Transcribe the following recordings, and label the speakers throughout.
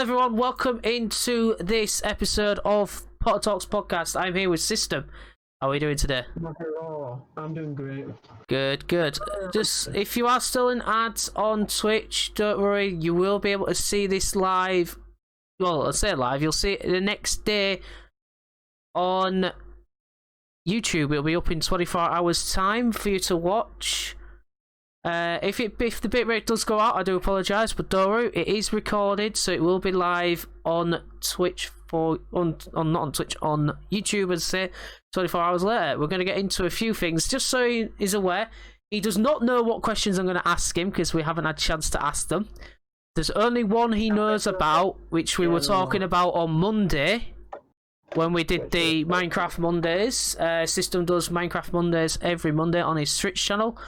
Speaker 1: Everyone, welcome into this episode of Potter Talks podcast. I'm here with System. How are we doing today?
Speaker 2: Hello, I'm doing great.
Speaker 1: Good. Just if you are still in ads on Twitch, don't worry, you will be able to see this live. Well, I say live, you'll see it the next day on YouTube. It'll be up in 24 hours time for you to watch. If the bitrate does go out, I do apologise, but don't worry, it is recorded, so it will be live on Twitch on YouTube, as I say, 24 hours later. We're going to get into a few things, just so he is aware. He does not know what questions I'm going to ask him, because we haven't had a chance to ask them. There's only one he knows about, which we were talking about on Monday, when we did the Minecraft Mondays. System does Minecraft Mondays every Monday on his Twitch channel.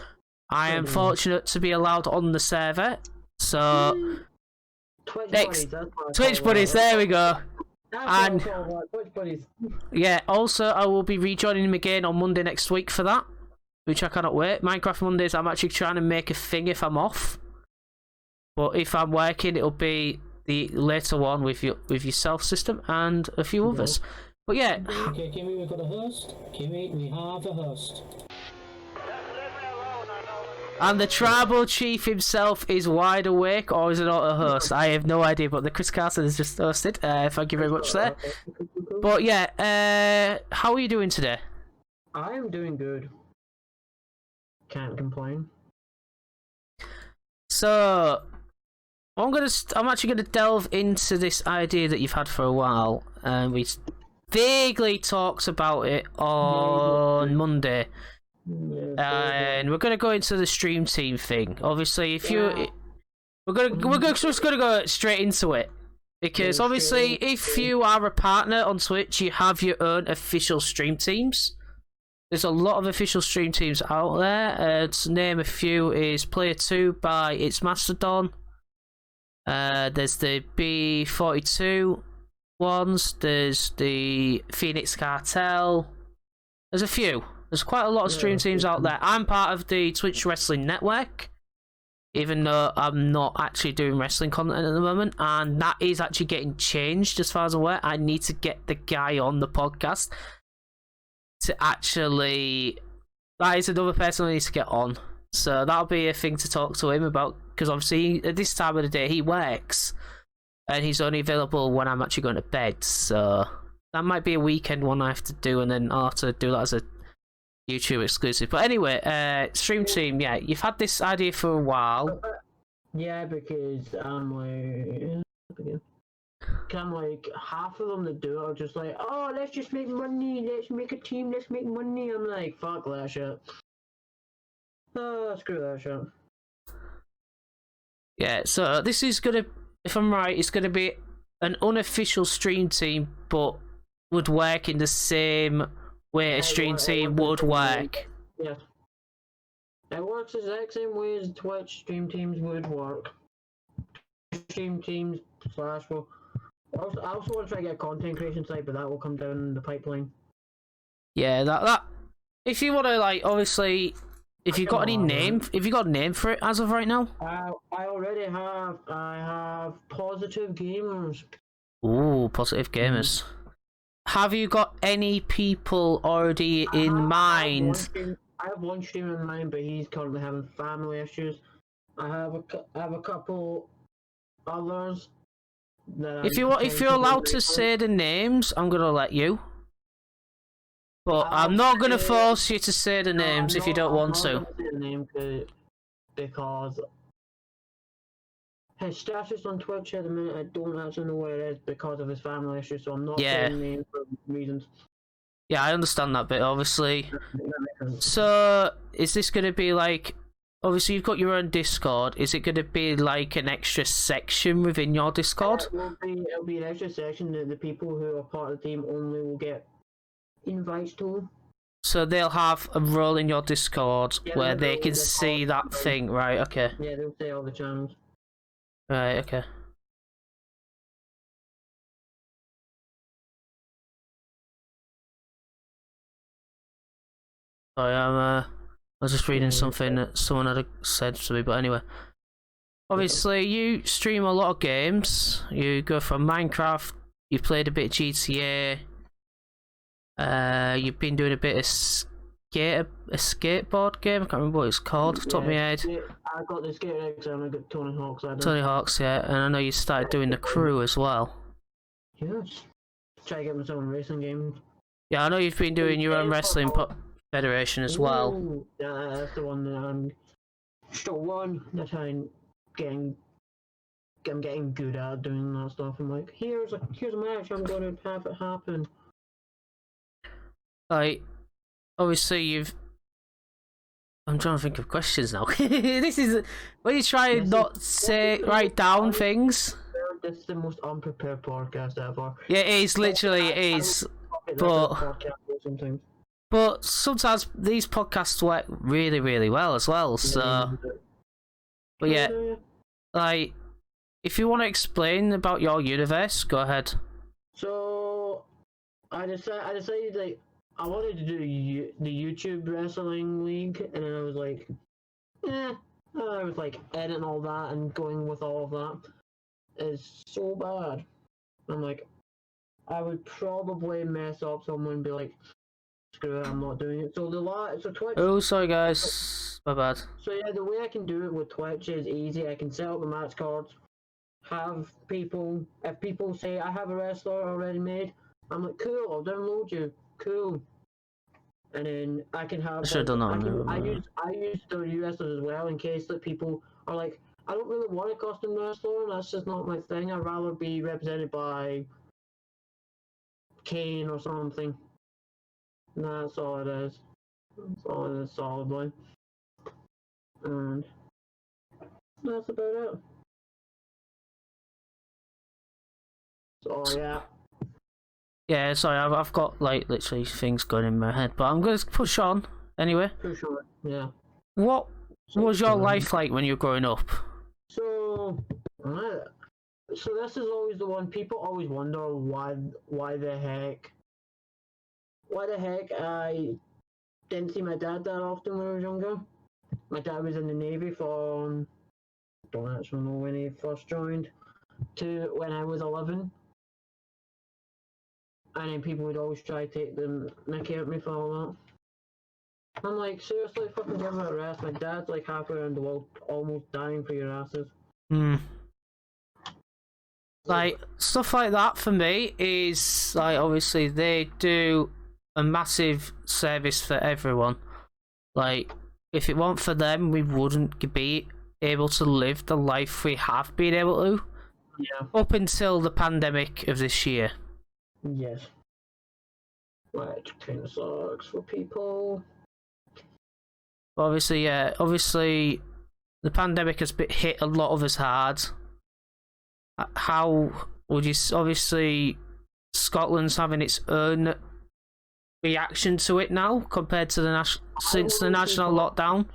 Speaker 1: I am fortunate to be allowed on the server, so Twitch buddies, there we go. And yeah, also I will be rejoining him again on Monday next week for that, which I cannot wait. Minecraft Mondays, I'm actually trying to make a thing if I'm off, but if I'm working, it'll be the later one with yourself, System, and a few others. But yeah.
Speaker 2: Okay, Kimmy, we've got a host. Kimmy, we have a host.
Speaker 1: And the tribal chief himself is wide awake, or is it not a host? I have no idea, but the Chris Carson has just hosted. Thank you very much there. But yeah, how are you doing today?
Speaker 2: I am doing good. Can't complain.
Speaker 1: So, I'm actually gonna delve into this idea that you've had for a while, and we vaguely talked about it on Monday. And we're gonna go into the stream team thing. Obviously, if we're just gonna go straight into it, because obviously, if you are a partner on Twitch, you have your own official stream teams. There's a lot of official stream teams out there. To name a few is Player 2 by It's Mastodon. There's the B42 ones. There's the Phoenix Cartel. There's a few. There's quite a lot of stream teams out there. I'm part of the Twitch Wrestling Network, even though I'm not actually doing wrestling content at the moment, and that is actually getting changed as far as I'm aware. I need to get the guy on the podcast to actually... That is another person I need to get on. So that'll be a thing to talk to him about, because obviously at this time of the day he works, and he's only available when I'm actually going to bed, so that might be a weekend one I have to do, and then I'll have to do that as a YouTube exclusive. But anyway, stream team, yeah, you've had this idea for a while.
Speaker 2: Yeah, because I'm like half of them that do it are just like, oh, let's just make money, let's make a team, let's make money. I'm like, fuck that shit. Oh, screw that shit.
Speaker 1: Yeah, so this is gonna, if I'm right, it's gonna be an unofficial stream team, but would work in the same way a stream team would work.
Speaker 2: Yes. It works the exact same way as Twitch stream teams would work. Stream teams / well, I also want to try to get a content creation site, but that will come down the pipeline.
Speaker 1: Yeah, that if you want to, like, obviously, if you got any name, if you got a name for it as of right now.
Speaker 2: I already have. I have Positive Gamers.
Speaker 1: Ooh, Positive Gamers. Have you got any people already in mind?
Speaker 2: I have one streamer in mind, but he's currently having family issues. I have a couple others.
Speaker 1: If you're allowed to say the names, I'm gonna let you. But I'm not gonna force you to say the names if you don't want to.
Speaker 2: I'm not gonna say the name because his status on Twitch at the minute, I don't actually know where it is because of his family issues, so I'm not saying names for reasons.
Speaker 1: Yeah, I understand that bit, obviously. So, is this going to be like... Obviously, you've got your own Discord. Is it going to be like an extra section within your Discord?
Speaker 2: It'll be an extra section that the people who are part of the team only will get invites to.
Speaker 1: So they'll have a role in your Discord where they can see that thing, right? Okay.
Speaker 2: Yeah, they'll see all the channels.
Speaker 1: Right, okay. Sorry, I was just reading something that someone had said to me, but anyway. obviously you stream a lot of games. You go from Minecraft. You played a bit of GTA. You've been doing a bit of a skateboard game. I can't remember what it's called off the top of my head.
Speaker 2: I got the Skate X and I got Tony Hawk's.
Speaker 1: Tony Hawk's, yeah, and I know you started doing the Crew as well.
Speaker 2: Yes. Try to get myself in racing games.
Speaker 1: Yeah, I know you've been doing your own wrestling federation as well.
Speaker 2: Ooh, yeah, that's the one that I'm still one that I'm getting good at doing that stuff. I'm like, here's a match. I'm going to have it happen.
Speaker 1: Like, obviously I'm trying to think of questions now. This is when you try and not write down things.
Speaker 2: This is the most unprepared podcast ever.
Speaker 1: Yeah, it is. Literally, it is. But sometimes these podcasts work really, really well as well. So, but yeah, like, if you want to explain about your universe, go ahead.
Speaker 2: So, I decided like I wanted to do the YouTube Wrestling League, and then I was like, I was like editing all that and going with all of that is so bad. I'm like, I would probably mess up someone and be like, screw it, I'm not doing it. So Twitch.
Speaker 1: Oh, sorry guys, my bad.
Speaker 2: So yeah, the way I can do it with Twitch is easy. I can set up the match cards, have people. If people say I have a wrestler already made, I'm like, cool, I'll download you. Cool. And then I can have.
Speaker 1: I should have done that.
Speaker 2: I use the wrestlers as well in case that people are like, I don't really want a custom wrestler, and that's just not my thing. I'd rather be represented by Kane or something. And that's all it is. That's all it is, solidly. And that's about it. So yeah.
Speaker 1: Yeah, sorry, I've got like literally things going in my head, but I'm gonna push on anyway.
Speaker 2: Push on, yeah.
Speaker 1: What was your life like when you were growing up?
Speaker 2: So this is always the one people always wonder why the heck I didn't see my dad that often when I was younger. My dad was in the Navy from, don't actually know when he first joined, to when I was 11. And then people would always try to take the mickey at me for all that. I'm like, seriously, fucking give me a rest. My dad's like halfway around the world, almost dying for your asses.
Speaker 1: Like, stuff like that for me is, like, obviously they do a massive service for everyone. Like, if it weren't for them, we wouldn't be able to live the life we have been able to.
Speaker 2: Yeah.
Speaker 1: Up until the pandemic of this year.
Speaker 2: Yes. Which kind of sucks for people.
Speaker 1: Obviously, yeah. Obviously, the pandemic has hit a lot of us hard. How would you... Obviously, Scotland's having its own reaction to it now compared to the since the national lockdown.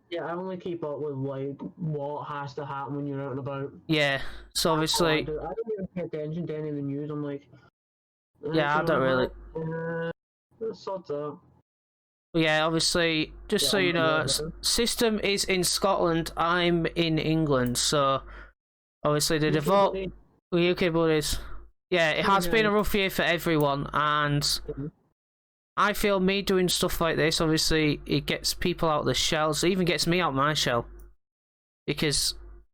Speaker 2: Yeah, I only keep up with like what has to happen when you're out and about.
Speaker 1: Yeah, so obviously...
Speaker 2: I don't even pay attention to any of the news. I'm like...
Speaker 1: Yeah, I don't really...
Speaker 2: Sorts out.
Speaker 1: Yeah, obviously, just so you know, System is in Scotland, I'm in England, so obviously the default UK buddies. Yeah, it has been a rough year for everyone, and I feel me doing stuff like this, obviously, it gets people out of the shells, it even gets me out of my shell. Because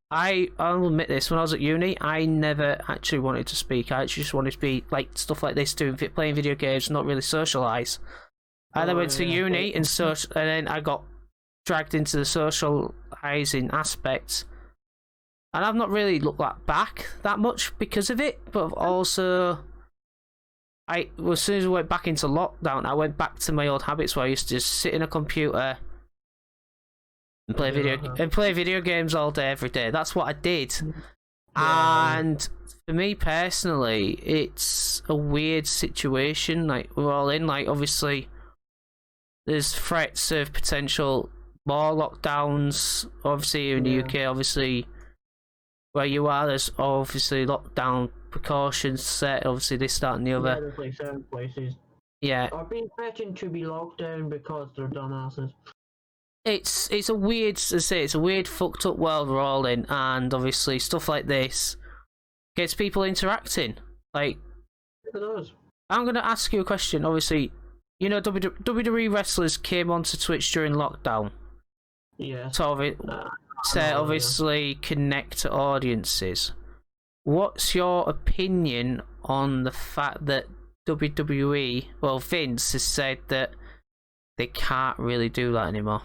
Speaker 1: I'll admit this, when I was at uni, I never actually wanted to speak. I actually just wanted to be like stuff like this, playing video games, not really socialise. I then went to uni and then I got dragged into the socialising aspect, and I've not really looked back that much because of it. But also, as soon as I went back into lockdown, I went back to my old habits where I used to just sit in a computer and play video games all day, every day. That's what I did. And for me personally, it's a weird situation. Like, we're all in. Like, obviously, there's threats of potential more lockdowns. Obviously, in the UK, obviously, where you are, there's obviously lockdown precautions set. Obviously, this, that, and the other.
Speaker 2: Yeah, there's like certain places.
Speaker 1: Yeah.
Speaker 2: Are being threatened to be locked down because they're dumbasses.
Speaker 1: it's a weird, as I say, it's a weird fucked up world we're all in, and obviously stuff like this gets people interacting. Like,
Speaker 2: It does.
Speaker 1: I'm gonna ask you a question. Obviously, you know, WWE wrestlers came onto Twitch during lockdown,
Speaker 2: Yeah.
Speaker 1: so obviously connect to audiences. What's your opinion on the fact that WWE, well, Vince has said that they can't really do that anymore?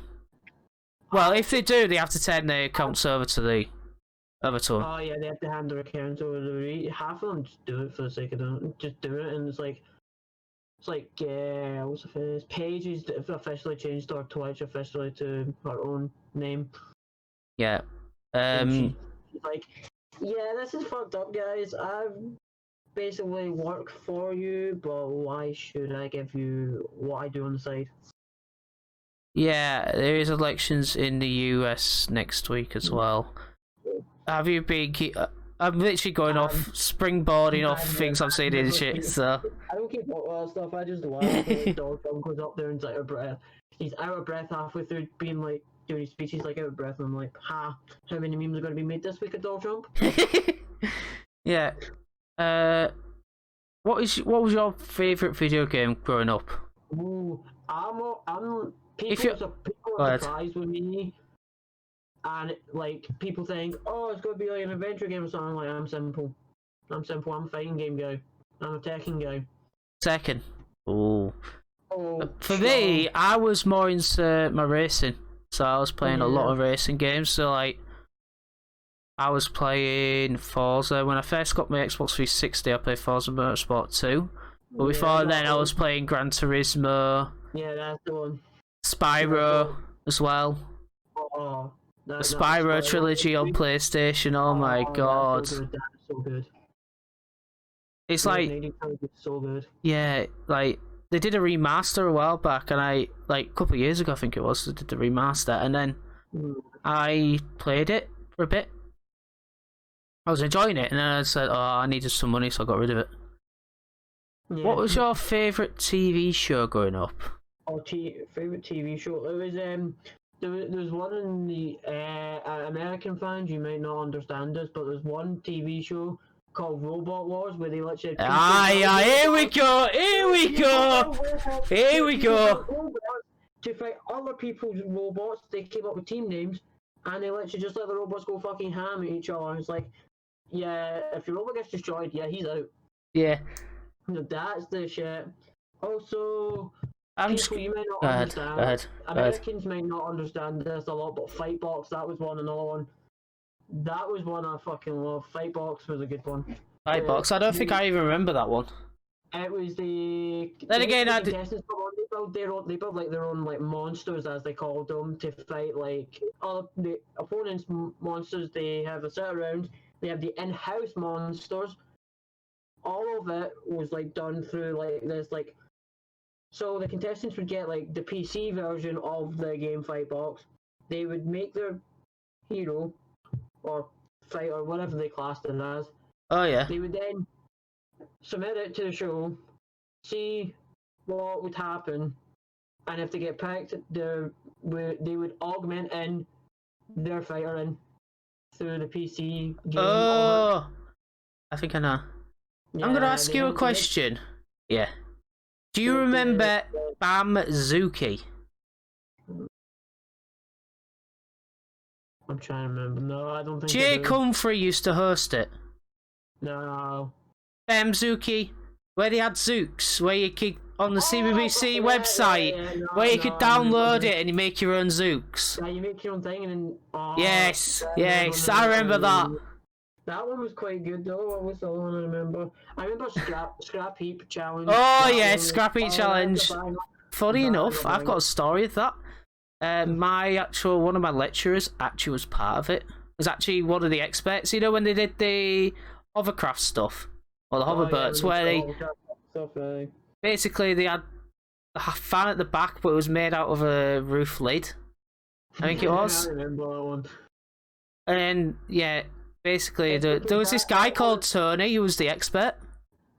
Speaker 1: Well, if they do, they have to turn their accounts over to them.
Speaker 2: Oh yeah, they have to hand their accounts over to the half of them just do it for the sake of doing, just do it, and it's like what's the first pages that have officially changed our Twitch officially to our own name.
Speaker 1: Yeah.
Speaker 2: And she's like, yeah, this is fucked up, guys. I've basically worked for you, but why should I give you what I do on the side?
Speaker 1: Yeah, there is elections in the US next week as well. Have you been? I'm literally going off, springboarding off things I'm saying and shit. So
Speaker 2: I don't keep up with all that stuff. I just laugh. When Dog goes up there and he's out of breath. He's out of breath halfway through being like doing his speech. He's like out of breath, and I'm like, ha! How many memes are going to be made this week of Donald Trump?
Speaker 1: yeah. What was your favorite video game growing up?
Speaker 2: Ooh, people are surprised with me, and like people think, oh, it's going to be like an adventure game or something. Like, I'm simple. I'm a fighting game guy. I'm a Tekken guy.
Speaker 1: Tekken. Ooh.
Speaker 2: Oh,
Speaker 1: for me, I was more into my racing, so I was playing a lot of racing games. So like, I was playing Forza when I first got my Xbox 360. I played Forza Motorsport 2, but before then, I was playing Gran Turismo.
Speaker 2: Yeah, that's the one.
Speaker 1: Spyro as well.
Speaker 2: Oh,
Speaker 1: the Spyro trilogy on PlayStation. Oh my god.
Speaker 2: That's so good.
Speaker 1: It's like,
Speaker 2: so good.
Speaker 1: Yeah, like they did a remaster a while back, and a couple of years ago I think it was, they did the remaster, and then I played it for a bit. I was enjoying it, and then I said, oh, I needed some money, so I got rid of it. Yeah. What was your favourite TV show growing up?
Speaker 2: Oh, favourite TV show? It was there was one in the American fans, you might not understand this, but there's one TV show called Robot Wars where they literally
Speaker 1: here we go
Speaker 2: to fight other people's robots. They came up with team names, and they literally just let the robots go fucking ham at each other. It's like, yeah, if your robot gets destroyed, yeah, he's out.
Speaker 1: Yeah,
Speaker 2: that's the shit. Also, you might not understand.
Speaker 1: Go ahead.
Speaker 2: Americans might not understand this a lot, but Fightbox, that was another one. That was one I fucking love. Fightbox was a good one.
Speaker 1: Fightbox, I don't think I even remember that one.
Speaker 2: It was the.
Speaker 1: Then again,
Speaker 2: they build like their own like monsters, as they called them, to fight like all the opponents' monsters. They have a set around. They have the in-house monsters. All of it was like done through like this like. So the contestants would get like the PC version of the game Fightbox. They would make their hero or fight or whatever they classed it as.
Speaker 1: Oh yeah.
Speaker 2: They would then submit it to the show, see what would happen, and if they get picked, they would augment in their fighter in through the PC game.
Speaker 1: Oh, I think I know. Yeah, I'm gonna ask you a question. Yeah. Do you remember Bamzuki?
Speaker 2: I'm trying to remember. No, I don't think.
Speaker 1: Jay Comfrey used to host it.
Speaker 2: No.
Speaker 1: Bamzuki, where they had Zooks, where you could on the CBBC website, where you could download it and you make your own Zooks.
Speaker 2: Yeah, you make your own thing and then.
Speaker 1: Yes, I remember that.
Speaker 2: That one was quite good though. What was the other one I remember? I remember Scrap Heap Challenge.
Speaker 1: Oh yeah, Scrap Heap Challenge. Funny enough, I've got a story of that. One of my lecturers actually was part of it. Was actually one of the experts. You know when they did the hovercraft stuff or the hoverboats, where they basically they had a fan at the back, but it was made out of a roof lid. I think it was.
Speaker 2: I remember that one.
Speaker 1: And yeah. Basically, there was this guy called Tony who was the expert.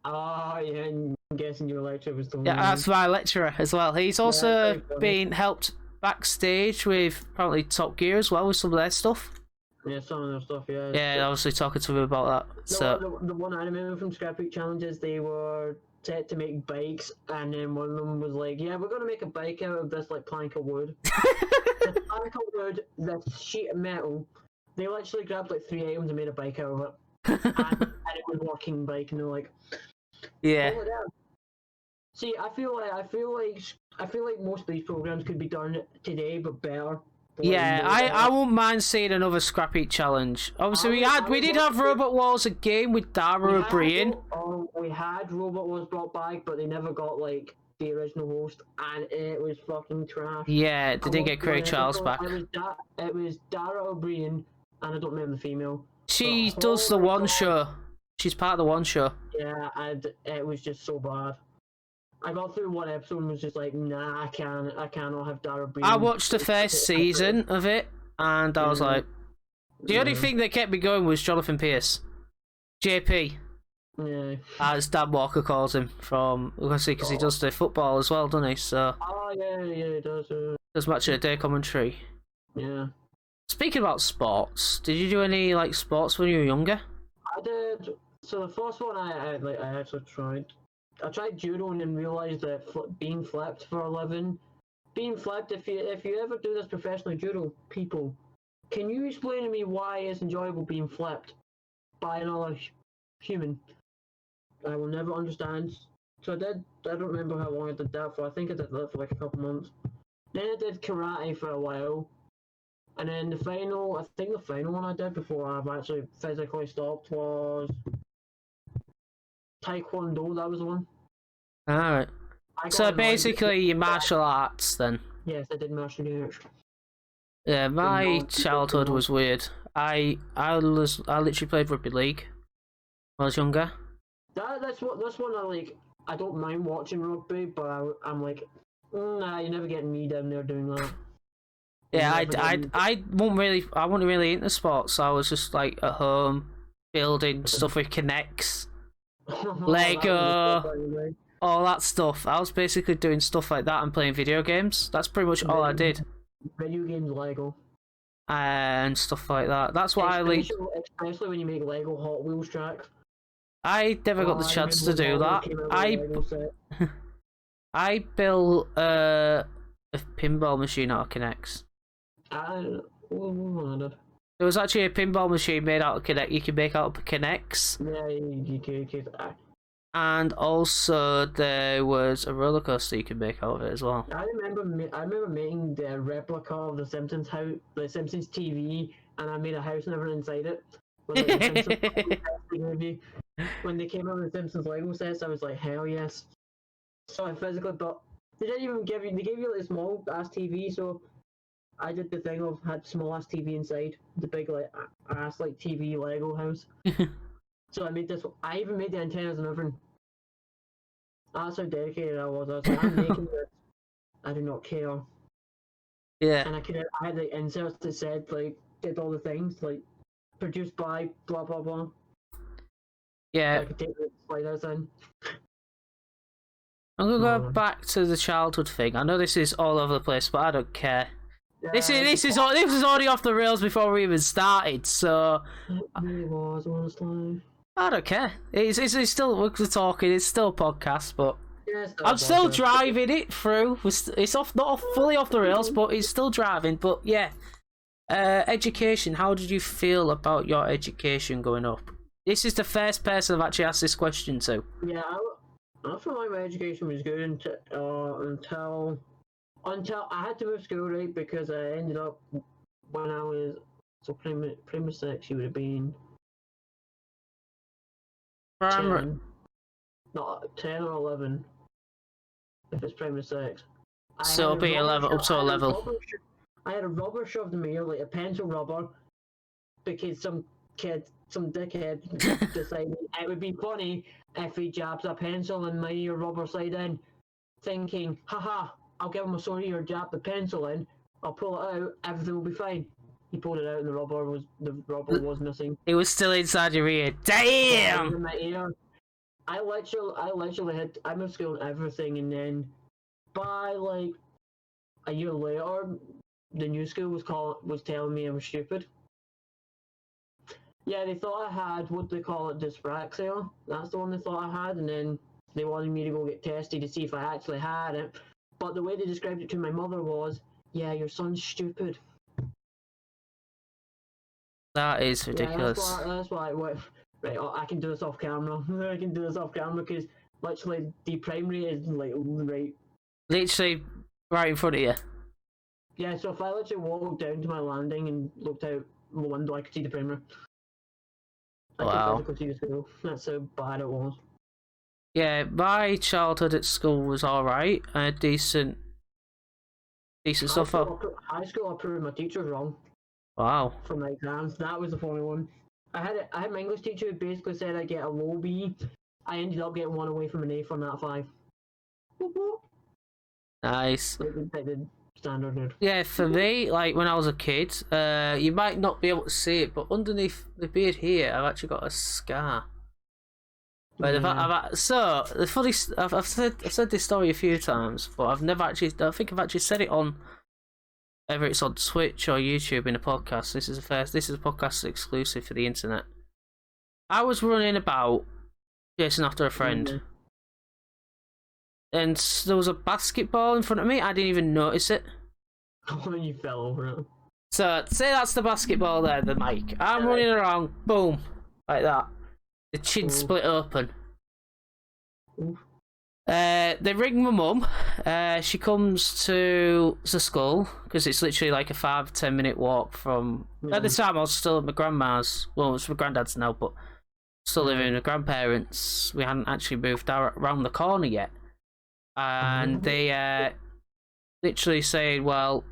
Speaker 2: Oh, yeah, I'm guessing your lecturer was the one.
Speaker 1: Yeah, that's my lecturer as well. He's also been helped backstage with apparently Top Gear as well with some of their stuff.
Speaker 2: Yeah, some of their stuff, yeah.
Speaker 1: Yeah, obviously talking to him about that. So
Speaker 2: The one I remember from Scrap Week challenges, they were set to make bikes, and then one of them was like, "Yeah, we're gonna make a bike out of this like plank of wood." This plank of wood, this sheet of metal. They literally grabbed like 3 items and made a bike out of it, and it was a working bike, and they're like,
Speaker 1: yeah.
Speaker 2: "Oh, yeah." See, I feel like most of these programs could be done today, but better.
Speaker 1: Yeah, I wouldn't mind seeing another Scrap Heap challenge. Obviously, we did have Robot Wars, a game with Dara O'Brien.
Speaker 2: We had Robot Wars brought back, but they never got like the original host, and it was fucking trash.
Speaker 1: Yeah, they did get Craig Charles back.
Speaker 2: It was Dara O'Brien, and I don't remember the female.
Speaker 1: She does the one show. She's part of the one show.
Speaker 2: Yeah, and it was just so bad. I got through one episode and was just like, nah, I cannot have Dara O'Brien.
Speaker 1: I watched the first season of it, and I was like, the only thing that kept me going was Jonathan Pierce. JP.
Speaker 2: Yeah.
Speaker 1: As Dan Walker calls him from, because he does the football as well, doesn't he? So.
Speaker 2: Oh, yeah, he does.
Speaker 1: Does Match of the Day commentary.
Speaker 2: Yeah.
Speaker 1: Speaking about sports, did you do any like sports when you were younger?
Speaker 2: I did. So the first one I actually tried. I tried judo and then realised that being flipped for a living, being flipped. If you ever do this professionally, judo people, can you explain to me why it's enjoyable being flipped by another human? I will never understand. So I did. I don't remember how long I did that for. I think I did that for like a couple months. Then I did karate for a while, and then the final. I think the final one I did before I've actually physically stopped was Taekwondo. That was the one.
Speaker 1: Alright. So basically, your martial arts then.
Speaker 2: Yes, I did martial arts.
Speaker 1: Yeah, my childhood was weird. I literally played rugby league when I was younger.
Speaker 2: That's one I like. I don't mind watching rugby, but I'm like, nah, you're never getting me down there doing that.
Speaker 1: Yeah, I wasn't really into sports, so I was just like at home building stuff with Kinects, Lego, all that stuff. I was basically doing stuff like that and playing video games. That's pretty much all I did.
Speaker 2: Video games, Lego,
Speaker 1: and stuff like that. That's what I like.
Speaker 2: Especially when you make Lego Hot Wheels tracks.
Speaker 1: I never got the chance to do that. I built a pinball machine out of Kinects. There was actually a pinball machine made out of Kinect. You can make out of Kinects.
Speaker 2: Yeah, you could.
Speaker 1: And also there was a roller coaster you could make out of it as well.
Speaker 2: I remember making the replica of the Simpsons house, the Simpsons TV, and I made a house and everything inside it. When they came out with the Simpsons Lego sets, I was like, hell yes. So I physically built. They didn't even give you. They gave you like a small ass TV, so I did the thing of had small ass TV inside the big like ass like TV Lego house. So I made this. I even made the antennas and everything. That's how dedicated I was. I was like, I'm making this. I do not care.
Speaker 1: Yeah.
Speaker 2: And I had like inserts that said like did all the things like produced by blah blah blah.
Speaker 1: Yeah.
Speaker 2: So I could take the sliders in.
Speaker 1: I'm gonna go back to the childhood thing. I know this is all over the place, but I don't care. This is already off the rails before we even started, so
Speaker 2: It really was, honestly.
Speaker 1: I don't care. It's still, we're talking. It's still a podcast, but
Speaker 2: Yeah,
Speaker 1: I'm still driving it through. It's not fully off the rails, but it's still driving. But yeah, education. How did you feel about your education growing up? This is the first person I've actually asked this question to.
Speaker 2: Yeah, I feel like my education was good until I had to move school, right? Because I ended up when I was primary 6, you would have been
Speaker 1: Primary.
Speaker 2: 10 or 11. If it's primary 6.
Speaker 1: So it'll be 11 up to a level.
Speaker 2: I had a rubber shoved in my ear, like a pencil rubber, because some dickhead decided it would be funny if he jabs a pencil in my ear rubber side in, thinking, haha, I'll give him a sore ear, jab the pencil in, I'll pull it out, everything will be fine. He pulled it out and the rubber was missing.
Speaker 1: It was still inside your ear. Damn!
Speaker 2: In my ear. I literally moved school and everything, and then by like a year later, the new school was telling me I was stupid. Yeah, they thought I had what they call it, dyspraxia. That's the one they thought I had, and then they wanted me to go get tested to see if I actually had it. But the way they described it to my mother was, "Yeah, your son's stupid."
Speaker 1: That is ridiculous.
Speaker 2: Yeah, that's why. Right, I can do this off camera. I can do this off camera because literally the primary is like right.
Speaker 1: Literally right in front of you.
Speaker 2: Yeah, so if I literally walked down to my landing and looked out the window, I could see the primary. I
Speaker 1: Wow.
Speaker 2: could physically see the school. That's how bad it was.
Speaker 1: Yeah, my childhood at school was alright. I had decent stuff.
Speaker 2: High school, I proved my teachers wrong
Speaker 1: Wow.
Speaker 2: for my exams. That was the funny one. I had my English teacher who basically said I'd get a low B. I ended up getting one away from an A from that 5.
Speaker 1: Nice.
Speaker 2: Like the standard dude.
Speaker 1: Yeah, for me, like when I was a kid, you might not be able to see it, but underneath the beard here, I've actually got a scar. But so the funny, I've said this story a few times, but I've never actually. I don't think I've actually said it on, whether it's on Twitch or YouTube in a podcast. This is a podcast exclusive for the internet. I was running about, chasing after a friend, and there was a basketball in front of me. I didn't even notice it.
Speaker 2: When you fell over it.
Speaker 1: So say that's the basketball there, the mic. I'm running around, boom, like that. The chin split open. They ring my mum. She comes to the school because it's literally like a 5-10 minute walk from. At the time, I was still at my grandma's. Well, it's my granddad's now, but still living with my grandparents. We hadn't actually moved around the corner yet, and they literally say, "Well,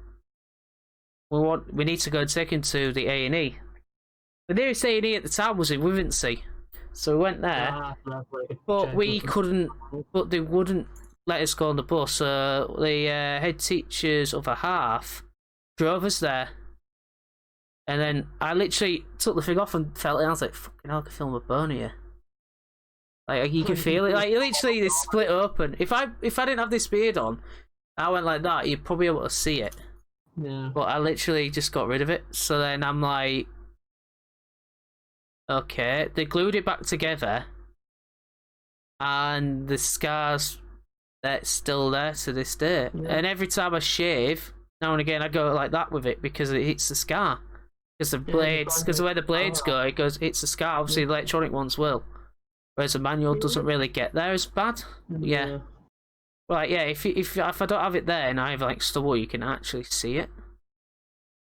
Speaker 1: we need to go and take him to the A&E." The nearest A&E at the time was in Wivensey. So we went there, but we couldn't. But they wouldn't let us go on the bus. So the head teacher's other half drove us there, and then I literally took the thing off and felt it. And I was like, "Fucking hell, I can feel my bone here." Like you can feel it. Like literally, they split open. If I didn't have this beard on, I went like that. You'd probably be able to see it.
Speaker 2: Yeah.
Speaker 1: But I literally just got rid of it. So then I'm like. Okay, they glued it back together, and the scars that's still there to this day. Yeah. And every time I shave, now and again, I go like that with it because it hits the scar. Because the blades, because where the blades go, it goes hits the scar. Obviously, the electronic ones will, whereas the manual doesn't really get there as bad. Yeah. Right, yeah. If I don't have it there and I have like stubble, you can actually see it.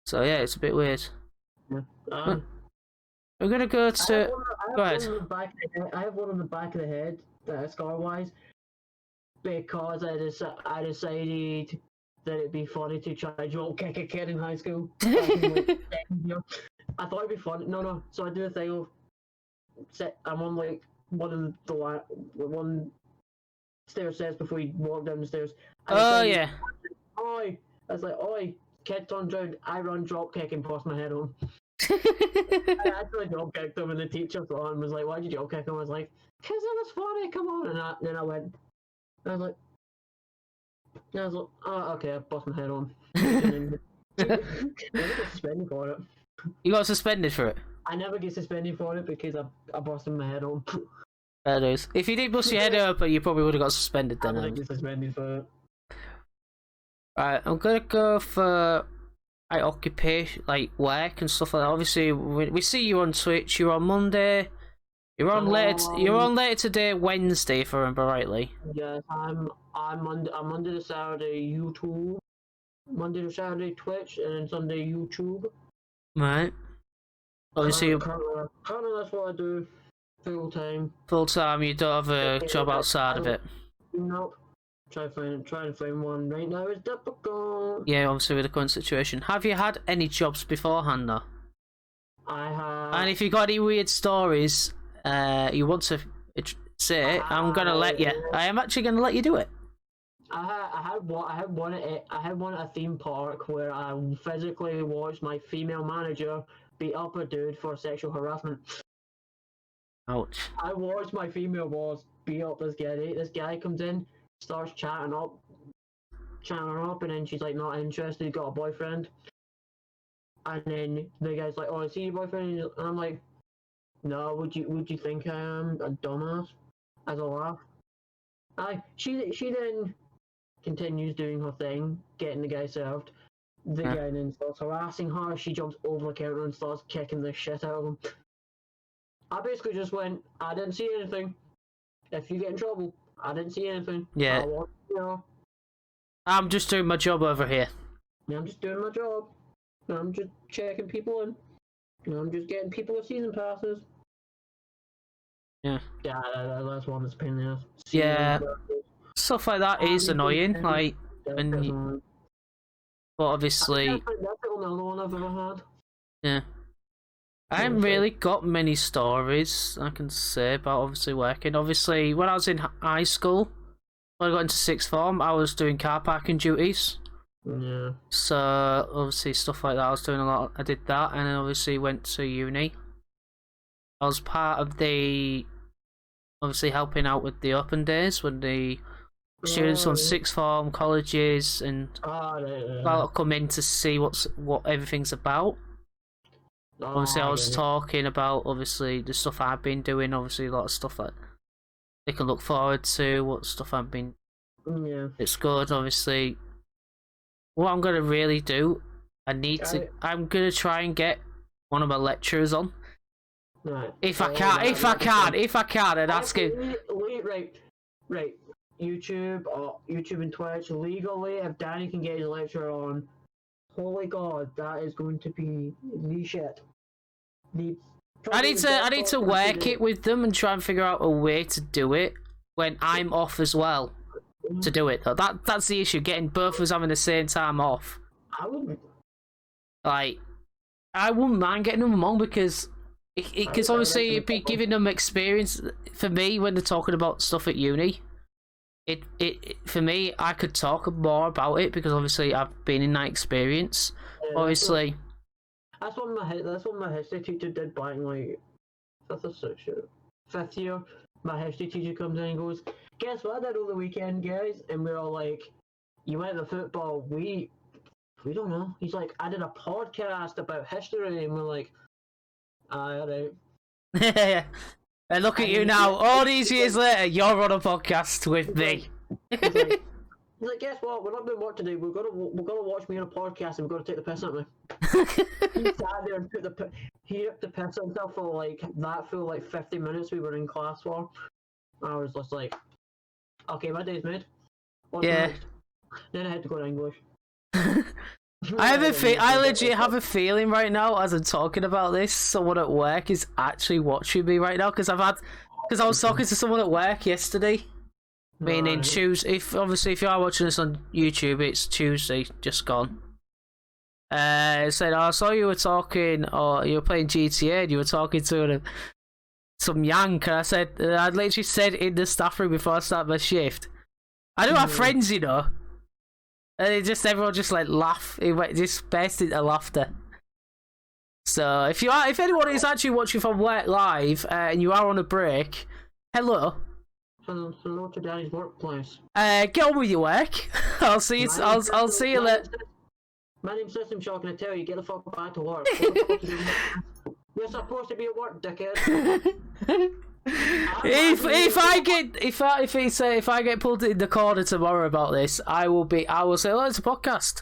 Speaker 1: So yeah, it's a bit weird.
Speaker 2: Yeah.
Speaker 1: We're gonna go to. Go ahead.
Speaker 2: I have one on the back of the head, scar-wise, because I decided that it'd be funny to try to drop kick a kid in high school. I thought it'd be fun. No. So I do a thing of, I'm on like one stair steps before you walk down the stairs.
Speaker 1: Yeah.
Speaker 2: Oi! I was like, oi! Kid turns around, I run drop kick and bust my head on. I actually drop kicked him, and the teacher saw him and was like, "Why'd you drop kick him?" I was like, "Cause it was funny, come on." And then I went, I was like, "Oh, okay, I bust my head on." And then, I got suspended for it.
Speaker 1: You got suspended for it?
Speaker 2: I never get suspended for it because I busted my head on.
Speaker 1: That is. If you did bust your head open, you probably would have got suspended then.
Speaker 2: I didn't get suspended for it.
Speaker 1: Right, I'm gonna go for like occupation, like work and stuff like that. Obviously, we see you on Twitch. You're on Monday. You're on later. You're on later today, Wednesday, if I remember rightly.
Speaker 2: Yes, I'm Monday to Saturday YouTube, Monday to Saturday Twitch, and then Sunday YouTube.
Speaker 1: Right. Obviously,
Speaker 2: currently that's what I do full time.
Speaker 1: Full time. You don't have a job outside of it.
Speaker 2: Nope. Try and find one right now is difficult.
Speaker 1: Yeah, obviously with the current situation. Have you had any jobs beforehand though?
Speaker 2: I have.
Speaker 1: And if you got any weird stories, you want to say, I'm gonna let you. I am actually gonna let you do it.
Speaker 2: I had one at a theme park where I physically watched my female manager beat up a dude for sexual harassment.
Speaker 1: Ouch.
Speaker 2: I watched my female boss beat up this guy. This guy comes in, starts chatting up chatting her up, and then she's like not interested, got a boyfriend. And then the guy's like, "Oh, I see your boyfriend," and I'm like, "No, would you think I am a dumbass?" As a laugh. She then continues doing her thing, getting the guy served. The guy then starts harassing her. She jumps over the counter and starts kicking the shit out of him. I basically just went, "I didn't see anything. If you get in trouble, I didn't see anything.
Speaker 1: Yeah.
Speaker 2: I want, you know,
Speaker 1: I'm just doing my job over here.
Speaker 2: I'm just doing my job. I'm just checking people in. I'm just getting people with season passes."
Speaker 1: Yeah.
Speaker 2: Yeah, that's one that's a pain in the ass.
Speaker 1: Yeah.
Speaker 2: Season passes.
Speaker 1: Stuff like that is annoying. Like, when you, but obviously,
Speaker 2: That's the only other one I've ever had.
Speaker 1: yeah. I haven't really got many stories I can say about obviously working. Obviously, when I was in high school, when I got into sixth form, I was doing car parking duties.
Speaker 2: Yeah.
Speaker 1: So obviously stuff like that, I was doing a lot. I did that, and then obviously went to uni. I was part of the, obviously helping out with the open days when the students on sixth form, colleges, and come in to see what everything's about. Obviously, I was talking about obviously the stuff I've been doing. Obviously, a lot of stuff that they can look forward to. What stuff I've been.
Speaker 2: Yeah.
Speaker 1: It's good. Obviously, what I'm gonna really do, I'm gonna try and get one of my lecturers on.
Speaker 2: Right.
Speaker 1: If I can, and ask him.
Speaker 2: Right. YouTube and Twitch legally. If Danny can get his lecture on, holy God, that is going to be the shit.
Speaker 1: I need to work it with them and try and figure out a way to do it when I'm off as well. To do it though, that's the issue. Getting both of us having the same time off.
Speaker 2: I wouldn't
Speaker 1: mind getting them on because obviously it'd be giving them experience for me when they're talking about stuff at uni. It for me, I could talk more about it because obviously I've been in that experience. Yeah, obviously,
Speaker 2: that's what my history teacher did back in like fifth year. My history teacher comes in and goes, "Guess what I did over the weekend, guys?" And we're all like, "You went to football. We don't know." He's like, "I did a podcast about history," and we're like, "Alright."
Speaker 1: Yeah. And look at you now, all these years later, you're on a podcast with me.
Speaker 2: He's like, "Guess what? We're not doing work today. We're gonna watch me on a podcast, and we're gonna take the piss at me." He sat there and he took the piss at himself for like that full like 50 minutes we were in class for. I was just like, "Okay, my day's made. What's next?" Then I had to go to English.
Speaker 1: I legit have a feeling right now as I'm talking about this, someone at work is actually watching me right now because I was talking to someone at work yesterday. Meaning Tuesday. If you are watching this on YouTube, it's Tuesday, just gone. Said, "I saw you were talking, or you were playing GTA, and you were talking to some yank." And I said, I literally said in the staff room before I start my shift, "I do have friends, you know." And everyone just like laugh. It just burst into laughter. So if anyone is actually watching from work live and you are on a break, hello.
Speaker 2: Hello to Daddy's workplace.
Speaker 1: Get on with your work. I'll see you. I'll see you later.
Speaker 2: My name's System Shock, and I tell you, get the fuck back to work. You're supposed to be at work, dickhead.
Speaker 1: If I get pulled in the corner tomorrow about this, I will say, "Oh, it's a podcast."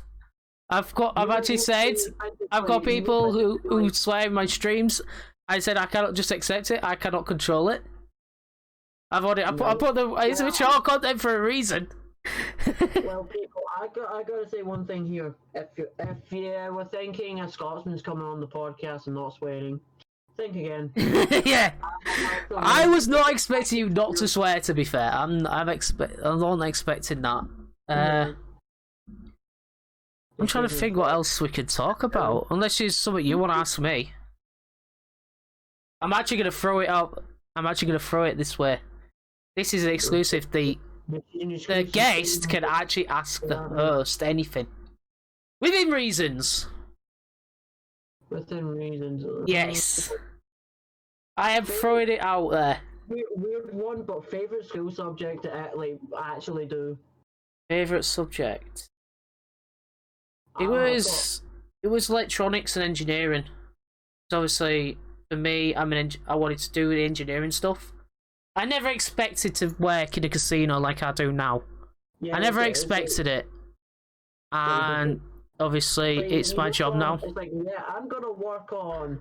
Speaker 1: I've got people who swear in my streams. I said I cannot just accept it. I cannot control it. I put it's mature content for a reason.
Speaker 2: Well, people, I gotta say one thing here. If you were thinking a Scotsman's coming on the podcast and not swearing, think again.
Speaker 1: Yeah, I was not expecting you not to swear. To be fair, I'm not expecting that. I'm trying to think what else we could talk about. Unless there's something you want to ask me. I'm actually gonna throw it out. I'm actually gonna throw it this way. This is an exclusive. The guest can actually ask the host anything within reasons.
Speaker 2: Within reasons.
Speaker 1: Yes. I am throwing it out there.
Speaker 2: Weird one, but favorite school subject to actually do.
Speaker 1: Favorite subject. It
Speaker 2: Ah,
Speaker 1: was electronics and engineering. So obviously, for me, I wanted to do the engineering stuff. I never expected to work in a casino like I do now.
Speaker 2: yeah,
Speaker 1: I never
Speaker 2: it's like,
Speaker 1: expected it,
Speaker 2: it's
Speaker 1: and obviously,
Speaker 2: like
Speaker 1: it's
Speaker 2: you
Speaker 1: my
Speaker 2: go
Speaker 1: job
Speaker 2: from,
Speaker 1: now.
Speaker 2: it's like, yeah, I'm gonna work on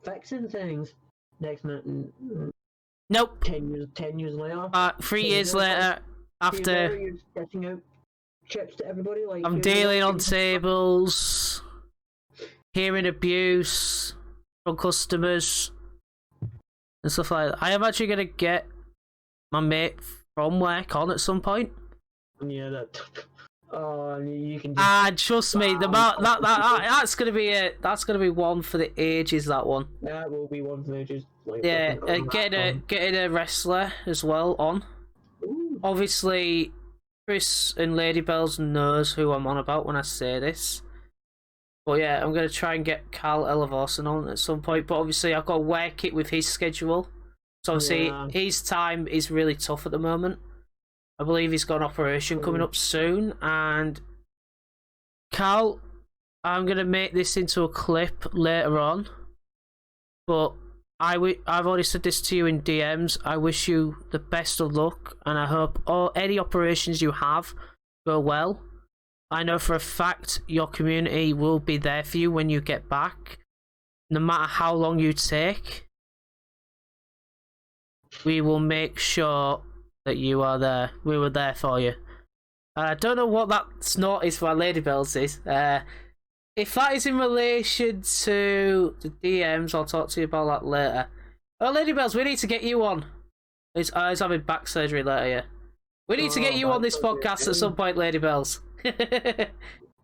Speaker 2: fixing things. Next minute,
Speaker 1: Nope.
Speaker 2: 10 years later,
Speaker 1: 3 years later,
Speaker 2: 2 years later,
Speaker 1: after
Speaker 2: you're getting out chips to everybody. Like,
Speaker 1: I'm
Speaker 2: here you
Speaker 1: dealing
Speaker 2: go.
Speaker 1: on tables, hearing abuse from customers and stuff like that. I am actually gonna get my mate from work on at some point.
Speaker 2: Yeah, that. Oh, you can just.
Speaker 1: And trust me, the that's gonna be it. That's gonna be one for the ages. That one.
Speaker 2: That will be one thing. Just like
Speaker 1: Yeah,
Speaker 2: fucking
Speaker 1: getting a wrestler as well on.
Speaker 2: Ooh.
Speaker 1: Obviously, Chris and Lady Bells knows who I'm on about when I say this. But yeah, I'm gonna try and get Carl Elavorson on at some point. But obviously, I've got to work it with his schedule. So obviously,
Speaker 2: Yeah.
Speaker 1: his time is really tough at the moment. I believe he's got an operation coming up soon. And Carl, I'm gonna make this into a clip later on. But I've already said this to you in DMs. I wish you the best of luck, and I hope any operations you have go well. I know for a fact your community will be there for you when you get back, no matter how long you take. We will make sure that you are there. We were there for you. I don't know what that snort is for Lady Bells is. If that is in relation to the DMs, I'll talk to you about that later. Oh, Lady Bells, we need to get you on. He's having back surgery later, yeah. We need to get you on this podcast at some point, Lady Bells.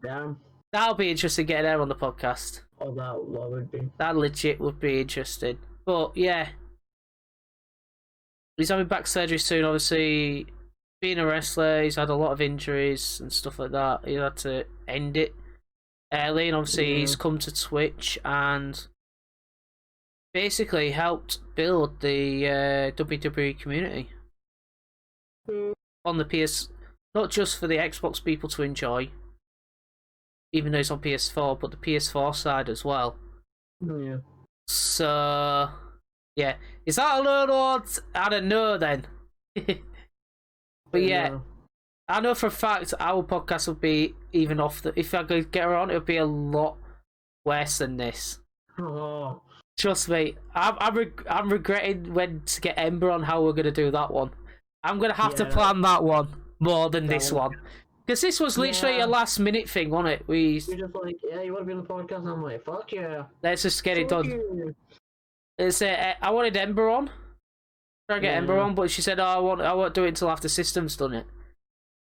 Speaker 2: Damn.
Speaker 1: That'll be interesting getting her on the podcast.
Speaker 2: Oh, that would be.
Speaker 1: That legit would be interesting. But yeah. He's having back surgery soon, obviously. Being a wrestler, he's had a lot of injuries and stuff like that. He had to end it early, and obviously he's come to Twitch and basically helped build the WWE community on the PS, not just for the Xbox people to enjoy, even though it's on PS4, but the PS4 side as well.
Speaker 2: Yeah.
Speaker 1: So yeah, is that a load of? I don't know then. But yeah, I know for a fact our podcast would be even off the. If I could get her on, it would be a lot worse than this.
Speaker 2: Oh.
Speaker 1: Trust me, I'm regretting when to get Ember on how we're gonna do that one. I'm gonna have to plan that one more than this one, because this was literally a last minute thing, wasn't it?
Speaker 2: You're just like, yeah, you want to be on the podcast? And I'm like, fuck yeah.
Speaker 1: Let's just get it done. It's I wanted Ember on. Try to get Ember on, but she said, "Oh, I won't do it until after System's done it."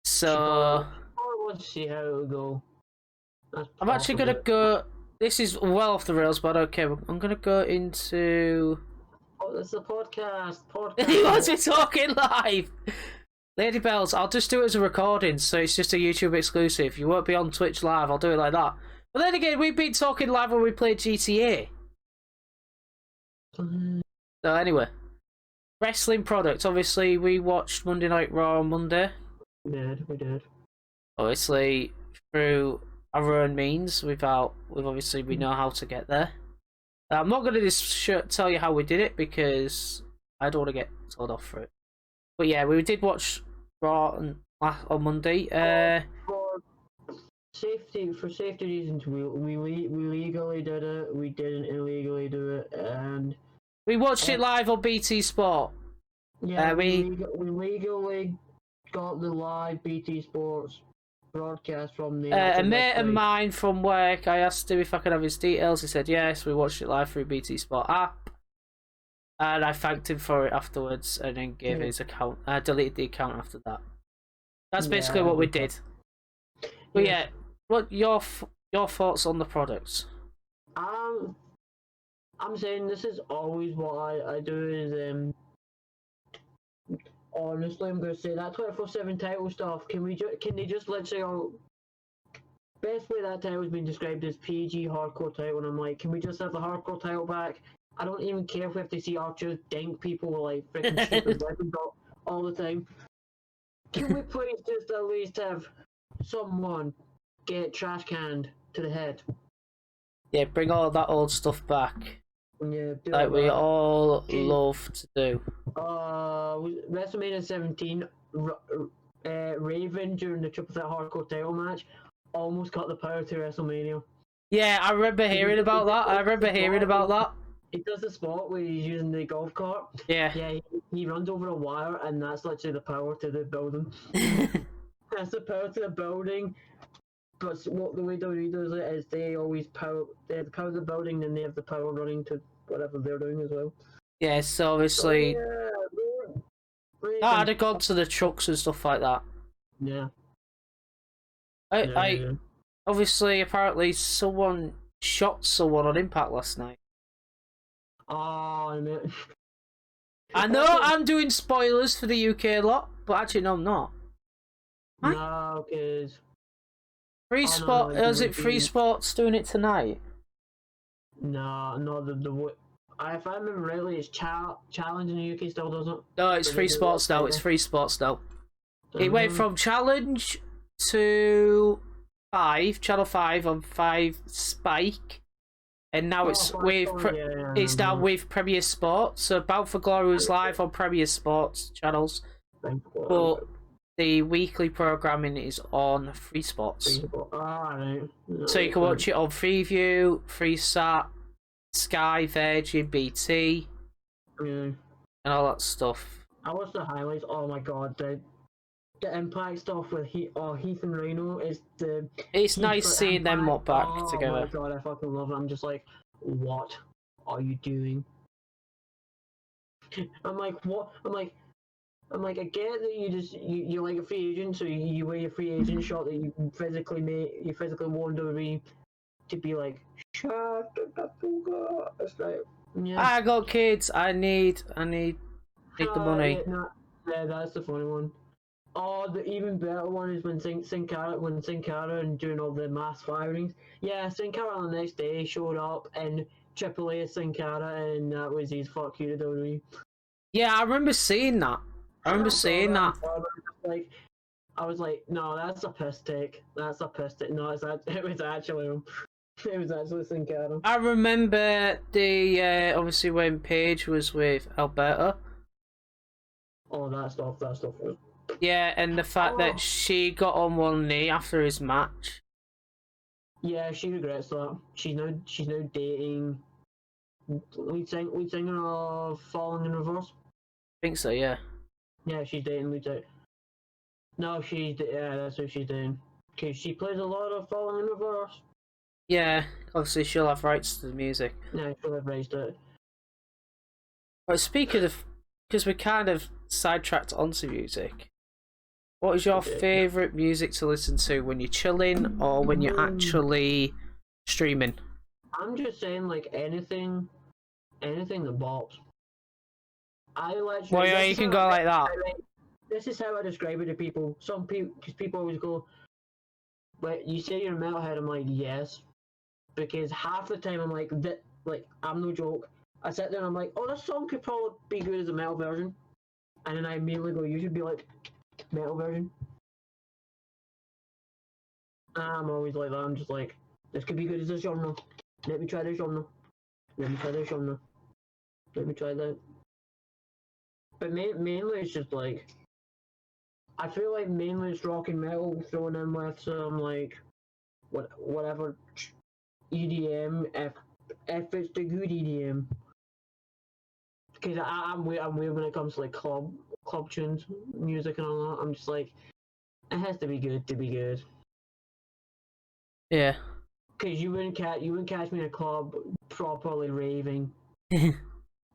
Speaker 1: So
Speaker 2: I want to see how it'll go.
Speaker 1: I'm actually gonna go. This is well off the rails, but okay. I'm gonna go into.
Speaker 2: Oh, it's a podcast.
Speaker 1: He wants me talking live. Lady Bells, I'll just do it as a recording, so it's just a YouTube exclusive. You won't be on Twitch live. I'll do it like that. But then again, we've been talking live when we played GTA. So anyway, wrestling products. Obviously, we watched Monday Night Raw on Monday.
Speaker 2: We did.
Speaker 1: Obviously, through our own means, we know how to get there. I'm not going to tell you how we did it because I don't want to get told off for it. But yeah, we did watch Raw on Monday.
Speaker 2: For safety reasons, we legally did it. We didn't illegally do it, and
Speaker 1: we watched it live on BT Sport.
Speaker 2: Yeah, we legally got the live BT Sports broadcast from the.
Speaker 1: A mate of mine from work, I asked him if I could have his details. He said yes. We watched it live through BT Sport app, and I thanked him for it afterwards, and then gave his account. I deleted the account after that. That's basically what we did. But yeah, what your thoughts on the products?
Speaker 2: I'm saying this is always what I do is honestly, I'm gonna say that 24/7 title stuff. Can they just literally all? Best way that title's been described is PG hardcore title, and I'm like, can we just have the hardcore title back? I don't even care if we have to see Archer dink people with like freaking stupid weapons all the time. Can we please just at least have someone get trash canned to the head?
Speaker 1: Yeah, bring all that old stuff back.
Speaker 2: Yeah, do
Speaker 1: Like we
Speaker 2: that.
Speaker 1: all
Speaker 2: Jeez.
Speaker 1: love to do.
Speaker 2: WrestleMania 17, Raven during the Triple Threat Hardcore title match almost got the power to WrestleMania.
Speaker 1: Yeah, I remember hearing about that. I remember hearing about that.
Speaker 2: He does the spot where he's using the golf cart.
Speaker 1: Yeah.
Speaker 2: Yeah, he runs over a wire, and that's literally the power to the building. That's the power to the building. But what the way WWE does it is they have the power of the building, and they have the power running to whatever they're doing as well.
Speaker 1: Yeah, so obviously
Speaker 2: Yeah,
Speaker 1: I'd have gone to the trucks and stuff like that.
Speaker 2: yeah.
Speaker 1: I obviously apparently someone shot someone on Impact last night.
Speaker 2: Oh, man.
Speaker 1: I know I'm doing spoilers for the UK lot, but actually no, I'm not.
Speaker 2: No, because
Speaker 1: Free Sport, is it Free Sports doing it tonight?
Speaker 2: no, if I remember rightly, it's Challenge in the UK still doesn't.
Speaker 1: No, it's Free Sports now. It's Free Sports now. It went from Challenge to 5, Channel 5 on 5 Spike, and now it's it's now with Premier Sports. So Bound for Glory was live on Premier Sports channels, but the weekly programming is on Free Sports. So you can watch it on Freeview, Freesat, Sky, Virgin, BT, and all that stuff.
Speaker 2: I watched the highlights. Oh my god, the Impact stuff with Heath and Rhino is the.
Speaker 1: It's nice seeing them lot back together.
Speaker 2: Oh my god, I fucking love it. I'm just like, what are you doing? I'm like, what? I'm like, I get that you're like a free agent, so you wear your free agent shot that you physically want to be like, shut up, it's like, yeah.
Speaker 1: I got kids. I need the money.
Speaker 2: Yeah, that's the funny one. Oh, the even better one is when Sin Cara and doing all the mass firings. Yeah, Sin Cara on the next day showed up and AAA Sin Cara, and that was his fuck you to WWE.
Speaker 1: Yeah, I remember seeing that. I
Speaker 2: was like, no, that's a piss take. That's a piss take. No, it was actually him. It was actually Sin Cara.
Speaker 1: I remember the obviously when Paige was with Alberta.
Speaker 2: Oh, that stuff was.
Speaker 1: Yeah, and the fact that she got on one knee after his match.
Speaker 2: Yeah, she regrets that. She's now dating lead singer of Falling in Reverse.
Speaker 1: I think so, yeah.
Speaker 2: Yeah, she's dating lead singer. No, that's who she's dating. Because she plays a lot of Falling in Reverse.
Speaker 1: Yeah, obviously she'll have rights to the music.
Speaker 2: Yeah, she'll have rights to it.
Speaker 1: But speaking of, because we kind of sidetracked onto music, what is your favourite music to listen to when you're chilling or when you're actually streaming?
Speaker 2: I'm just saying, like, anything that bops.
Speaker 1: Well, yeah, you can go like that.
Speaker 2: This is how I describe it to people. Because people always go, "But you say you're a metalhead." I'm like, yes, because half the time I'm like, I'm no joke. I sit there and I'm like, oh, this song could probably be good as a metal version, and then I immediately go, you should be like, metal version. I'm always like that. I'm just like, this could be good as a genre. Let me try this genre. Let me try that. But mainly it's just like, I feel like mainly it's rock and metal thrown in with some like whatever EDM if it's the good EDM. Because I'm weird when it comes to like club tunes, music and all that. I'm just like, it has to be good to be good.
Speaker 1: Yeah.
Speaker 2: Because you wouldn't catch me in a club properly raving.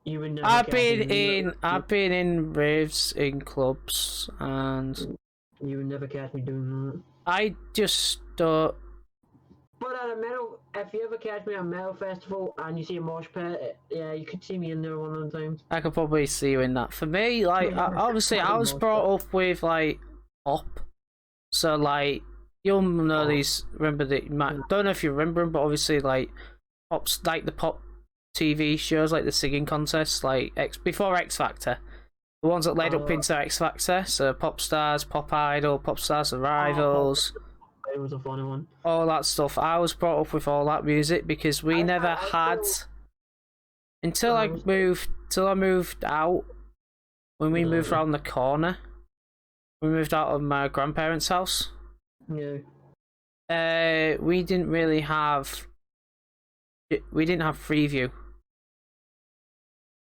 Speaker 2: You would never.
Speaker 1: I've been in raves in clubs, and
Speaker 2: you would never catch me doing that.
Speaker 1: I just don't.
Speaker 2: But at a metal, if you ever catch me at a metal festival and you see a mosh pit, yeah, you could see me in there one of the times.
Speaker 1: I could probably see you in that. For me, like, obviously, I was brought up with like pop, so like you'll know these. Remember don't know if you remember them, but obviously, like pops, like the pop TV shows, like the singing contests, like before X Factor. The ones that led up into X Factor, so Pop Stars, Pop Idol, Pop Stars and Rivals.
Speaker 2: It was a funny one.
Speaker 1: All that stuff. I was brought up with all that music because we never had until I moved out. When we moved around the corner, we moved out of my grandparents' house.
Speaker 2: Yeah.
Speaker 1: We didn't really have. We didn't have Freeview.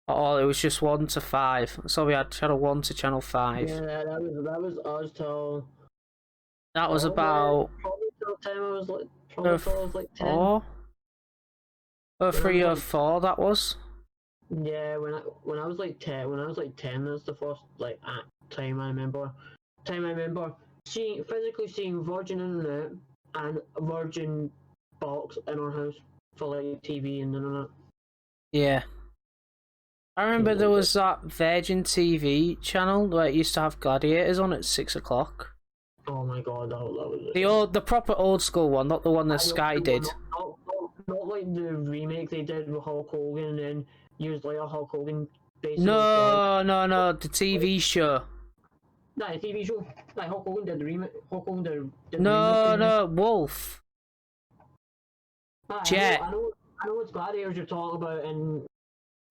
Speaker 1: At all. It was just 1 to 5. So we had channel 1 to channel 5.
Speaker 2: Yeah, that was us till.
Speaker 1: That was about.
Speaker 2: Probably till the time I was like. Probably till I was like 10.
Speaker 1: 4? Or 3 or 4. That was.
Speaker 2: Yeah, when I was like 10, that's the first like time I remember. Physically seeing Virgin Internet and Virgin box in our house for like TV and internet.
Speaker 1: Yeah. I remember there was that Virgin TV channel where it used to have Gladiators on at 6 o'clock.
Speaker 2: Oh my god, that was
Speaker 1: the proper old school one, not the one that Sky did.
Speaker 2: Not like the remake they did with Hulk Hogan and then used like a Hulk Hogan basically.
Speaker 1: No, the TV show.
Speaker 2: Nah, the TV show. Like Hulk Hogan did the remake. Hulk Hogan did the
Speaker 1: No, Wolf. Jet.
Speaker 2: I know it's Gladiators you're talking about, and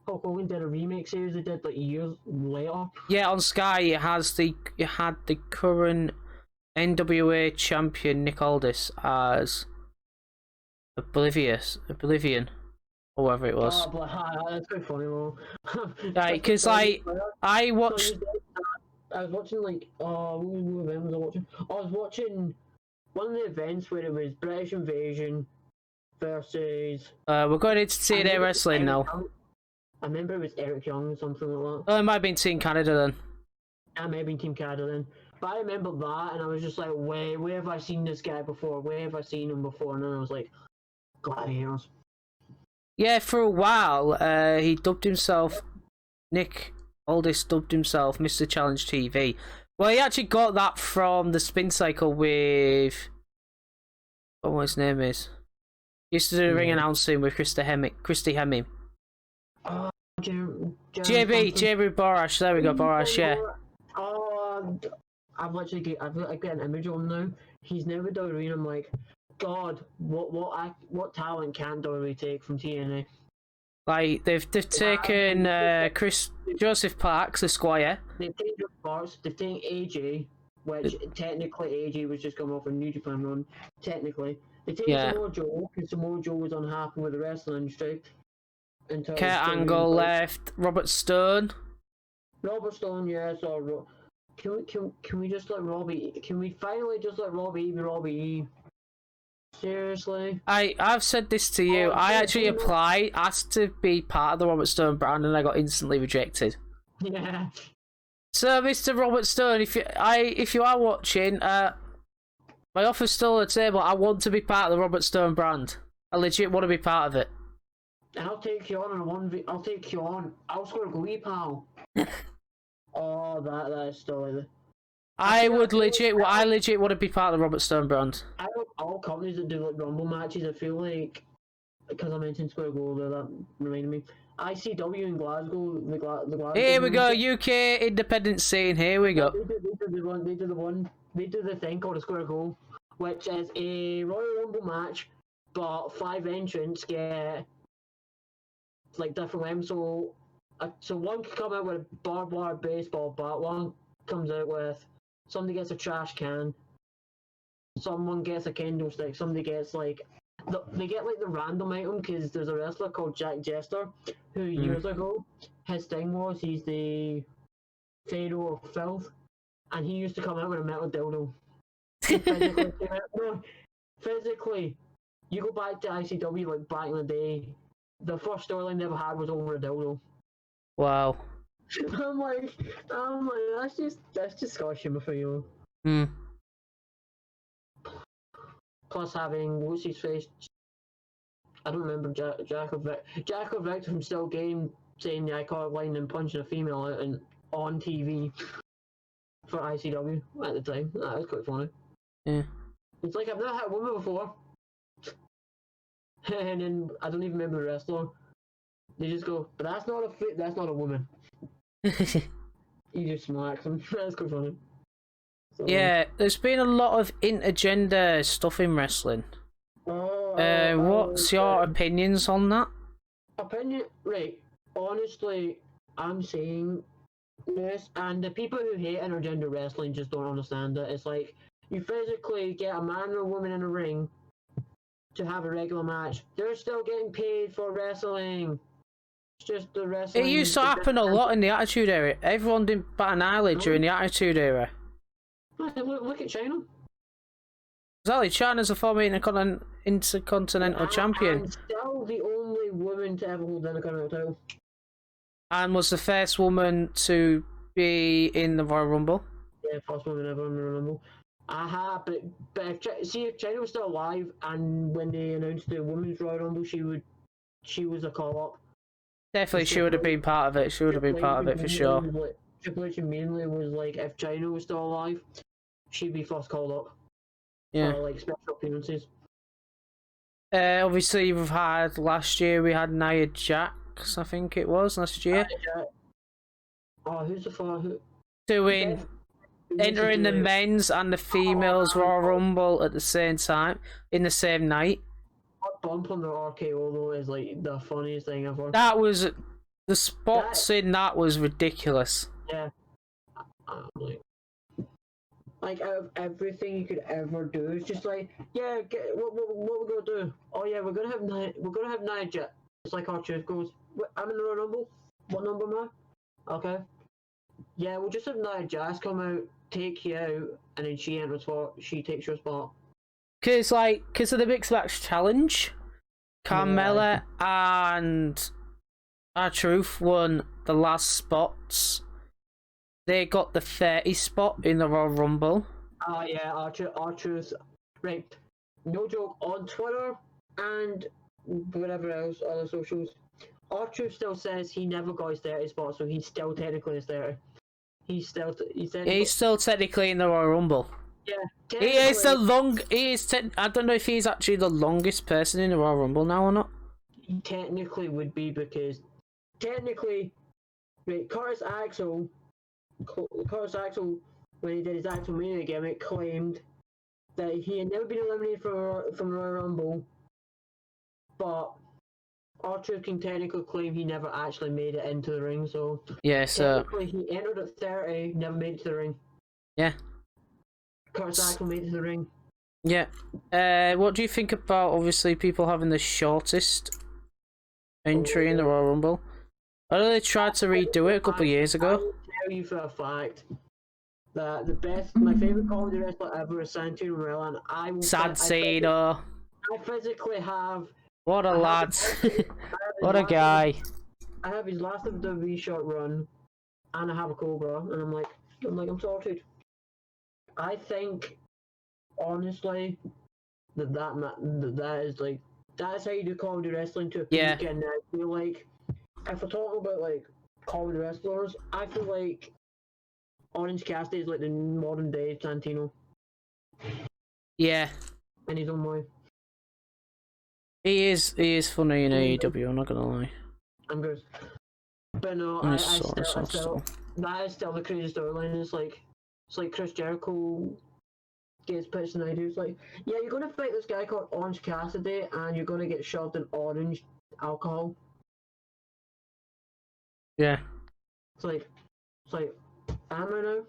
Speaker 2: Hulk Hogan did a remake series they did like years later.
Speaker 1: Yeah, on Sky it had the current NWA champion Nick Aldis as Oblivion, or whatever it was.
Speaker 2: Oh, that's quite funny, though.
Speaker 1: Like, because I watched.
Speaker 2: I was watching like what event was I watching? I was watching one of the events where it was British Invasion versus.
Speaker 1: We're going into TNA wrestling now.
Speaker 2: I remember it was Eric Young or something like that.
Speaker 1: Oh, it might have been Team Canada then.
Speaker 2: I may have been Team Canada then. But I remember that, and I was just like, where have I seen this guy before? Where have I seen him before? And then I was like, Gladiators.
Speaker 1: Yeah, for a while, he dubbed himself. Nick Aldis dubbed himself Mr. Challenge TV. Well, he actually got that from the spin cycle with. What his name is? He used to do ring announcing with Christy Hemming. JB Borash. There we go, Borash. Yeah.
Speaker 2: I've got an image of him now. He's never done arena. I'm like, God, what talent can WWE take from TNA?
Speaker 1: Like they've taken Joseph Parks, the Squire.
Speaker 2: They've taken Joseph Parks. They've taken AJ, which technically AJ was just coming off a New Japan run. Technically, they taken Samoa Joe because Samoa Joe was unhappy with the wrestling industry.
Speaker 1: Kurt Angle left. Robert Stone.
Speaker 2: Yeah. So can we just let Robbie? Can we finally just let Robbie be Robbie E? Seriously?
Speaker 1: I've said this to you. I actually asked to be part of the Robert Stone brand, and I got instantly rejected.
Speaker 2: Yeah.
Speaker 1: So, Mr. Robert Stone, if you are watching, my offer's still on the table. I want to be part of the Robert Stone brand. I legit want to be part of it.
Speaker 2: And I'll take you on in a 1v. I'll take you on. I'll score a glee, pal. Oh, that is still like I legit want to be part of the Robert Stone brand. I hope all companies that do like Rumble matches, I feel like, because I mentioned Square Gold, that reminded me. ICW in Glasgow, the Glasgow.
Speaker 1: Here we go, UK independent scene. Here we go.
Speaker 2: They do the thing called a Square Goal, which is a Royal Rumble match, but 5 entrants get like different weapons. So one can come out with a barbed wire baseball bat. One comes out with. Somebody gets a trash can. Someone gets a kendo stick. Somebody gets like they get like the random item because there's a wrestler called Jack Jester who years ago his thing was he's the Pharaoh of Filth, and he used to come out with a metal dildo. Physically, you go back to ICW like back in the day, the first storyline they ever had was over a dildo.
Speaker 1: Wow.
Speaker 2: I'm like, that's just Scottish humour for you. Plus having what's his face? I don't remember Jack or Victor from Still Game saying the iconic line and punching a female out and on TV for ICW at the time. That was quite funny.
Speaker 1: Yeah.
Speaker 2: It's like I've never had a woman before, and then I don't even remember the wrestler. They just go, but that's not a woman. he just smacks him. That's quite funny. So,
Speaker 1: Yeah, there's been a lot of intergender stuff in wrestling. What's your opinions on that?
Speaker 2: Opinion, right? Honestly, I'm saying this, and the people who hate intergender wrestling just don't understand it. It's like you physically get a man or a woman in a ring to have a regular match. They're still getting paid for wrestling. It's just the wrestling.
Speaker 1: It used to happen a lot in the Attitude Era. Everyone didn't bat an eyelid during the Attitude Era.
Speaker 2: Look at China.
Speaker 1: Exactly, China's a former intercontinental champion.
Speaker 2: And still the only woman to ever hold the Intercontinental title.
Speaker 1: And was the first woman to be in the Royal Rumble.
Speaker 2: Yeah, first woman ever in the Royal Rumble. But if China was still alive, and when they announced the women's Royal Rumble, she was a call up.
Speaker 1: Definitely, she would have been part of it. She would have been part of it for sure.
Speaker 2: Triple H mainly was like, if China was still alive, she'd be first called up.
Speaker 1: Yeah.
Speaker 2: For like special appearances.
Speaker 1: Obviously, we've had last year. We had Nia Jax, I think it was last year.
Speaker 2: Oh, who's the father?
Speaker 1: Doing entering the men's and the females Royal Rumble at the same time in the same night.
Speaker 2: That bump on the RKO though is like the funniest thing ever.
Speaker 1: That was the spots in that was ridiculous.
Speaker 2: Yeah. Like out of everything you could ever do, it's just like, yeah, what we're gonna do? Oh yeah, we're gonna have Nia Jax. It's like our truth goes, I'm in the Royal Rumble. What number am I? Okay. Yeah, we'll just have Nia Jax come out, take you out, and then she enters for she takes your spot. Because
Speaker 1: of the mixed match challenge, Carmella and R-Truth won the last spots. They got the 30 spot in the Royal Rumble.
Speaker 2: Yeah, R-Truth. Right. No joke, on Twitter and whatever else, other socials, R-Truth still says he never got his 30 spot, so he's still technically his 30. He's still
Speaker 1: technically in the Royal Rumble.
Speaker 2: Yeah.
Speaker 1: He is I don't know if he's actually the longest person in the Royal Rumble now or not.
Speaker 2: He technically would be, because right, Curtis Axel, when he did his Axel Mania gimmick, claimed that he had never been eliminated from Royal Rumble, but R-Truth can technically claim he never actually made it into the ring, so
Speaker 1: yeah, so
Speaker 2: technically he entered at 30, never made it to the ring.
Speaker 1: Yeah.
Speaker 2: Curtis Axel made it to the ring.
Speaker 1: Yeah. What do you think about, obviously, people having the shortest entry in the Royal Rumble? I know they tried to redo it a couple of years ago.
Speaker 2: I will tell you for a fact that my favourite comedy wrestler ever is Santino Marella, and
Speaker 1: Santino.
Speaker 2: I physically have.
Speaker 1: What a lad. What a guy.
Speaker 2: I have his last WWE short run, and I have a Cobra, and I'm sorted. I think, honestly, that is like, that's how you do comedy wrestling to a peak.
Speaker 1: Yeah.
Speaker 2: And I feel like, if we're talking about like comedy wrestlers, I feel like Orange Cassidy is like the modern day Santino.
Speaker 1: Yeah.
Speaker 2: In his own way.
Speaker 1: He is funny in AEW, I'm not gonna lie.
Speaker 2: I'm good. But no, that is still the craziest storyline. It's like Chris Jericho gets pitched an idea. It's like, yeah, you're gonna fight this guy called Orange Cassidy, and you're gonna get shoved in orange alcohol.
Speaker 1: Yeah.
Speaker 2: It's like, am I now?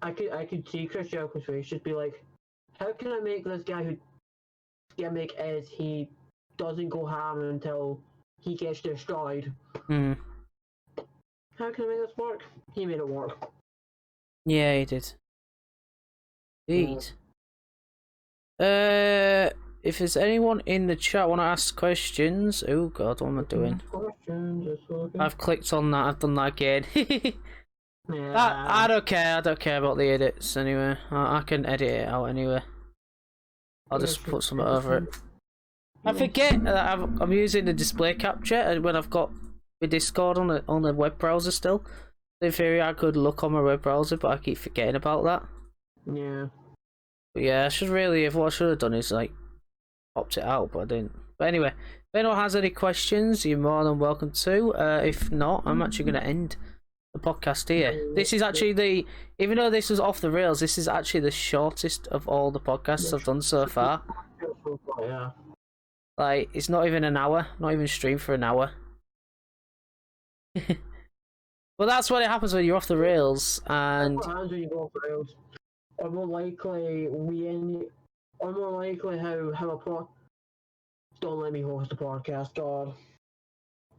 Speaker 2: I could see Chris Jericho's face just be like, how can I make this guy who gimmick is he doesn't go ham until he gets destroyed?
Speaker 1: Hmm.
Speaker 2: How can I make this work? He made it work.
Speaker 1: Yeah, he did. Indeed. If there's anyone in the chat want to ask questions, oh god, what am I doing? I've clicked on that. I've done that again.
Speaker 2: Yeah.
Speaker 1: I don't care. I don't care about the edits anyway. I can edit it out anyway. I'll just put something over it. I forget that I'm using the display capture when I've got the Discord on the web browser still. In theory, I could look on my web browser, but I keep forgetting about that.
Speaker 2: Yeah.
Speaker 1: But yeah, what I should have done is like opt it out, but I didn't. But anyway, if anyone has any questions, you're more than welcome to. If not, I'm actually going to end the podcast here. This is actually the, even though this was off the rails, this is actually the shortest of all the podcasts I've done so far.
Speaker 2: Yeah.
Speaker 1: Like, it's not even an hour, not even streamed for an hour. Well, that's what it happens when you're off the rails, and
Speaker 2: What happens when you go off the rails? Or more likely, how a pod. Don't let me host a podcast, God.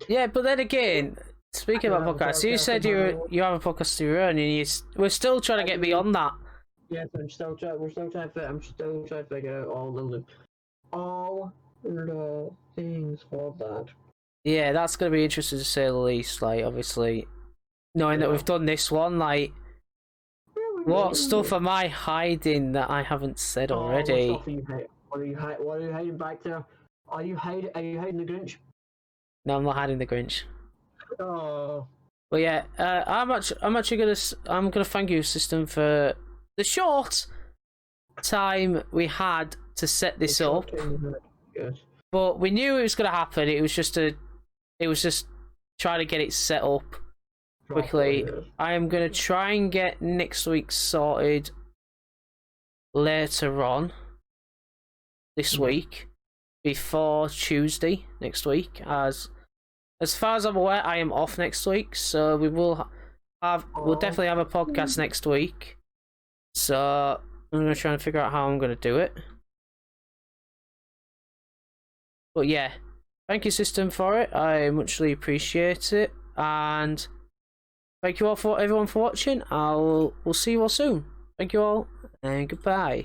Speaker 1: yeah. But then again, speaking
Speaker 2: I
Speaker 1: about
Speaker 2: have a
Speaker 1: podcasts, you
Speaker 2: podcast
Speaker 1: said
Speaker 2: of my
Speaker 1: you
Speaker 2: own.
Speaker 1: you have a podcast of your own, and we're still trying to get beyond that.
Speaker 2: Yes, we're still trying to figure out all the things for that.
Speaker 1: Yeah, that's gonna be interesting to say the least. Like, obviously, knowing that we've done this one, like, what stuff am I hiding that I haven't said already?
Speaker 2: What stuff are you hiding? What are you hiding back there? Are you hiding the Grinch?
Speaker 1: No, I'm not hiding the Grinch.
Speaker 2: Oh.
Speaker 1: But yeah, I'm actually gonna thank you, System, for the short time we had to set this up.
Speaker 2: Yes.
Speaker 1: But we knew it was gonna happen. It was just trying to get it set up quickly. I am gonna try and get next week sorted later on this week, before Tuesday next week. As far as I'm aware, I am off next week, so we'll definitely have a podcast next week. So I'm gonna try and figure out how I'm gonna do it. But yeah, thank you, System, for it. I muchly appreciate it, and thank you all everyone for watching. We'll see you all soon. Thank you all, and goodbye.